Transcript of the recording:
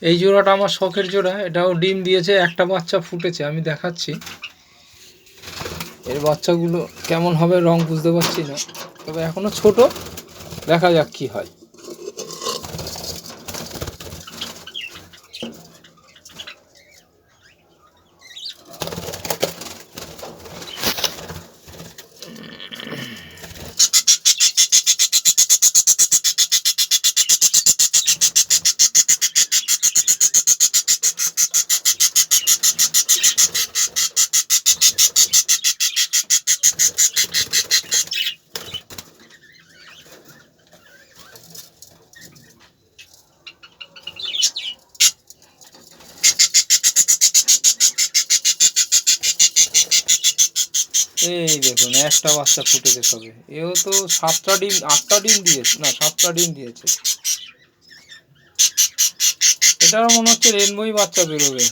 এই জোড়াটা আমার শখের জোড়া, এটাও ডিম দিয়েছে, একটা বাচ্চা ফুটেছে, আমি দেখাচ্ছি। এর বাচ্চাগুলো কেমন হবে রং বুঝতে পারছি না, তবে এখনো ছোট, দেখা যাক কি হয়। এই দেখুন একটা বাচ্চা ফুটেছে সবে, এও তো 7টা ডিম 8টা ডিম দিয়েছে, না 7টা ডিম দিয়েছে। এটারও মনে হচ্ছে রেনবোই বাচ্চা বেরোবে।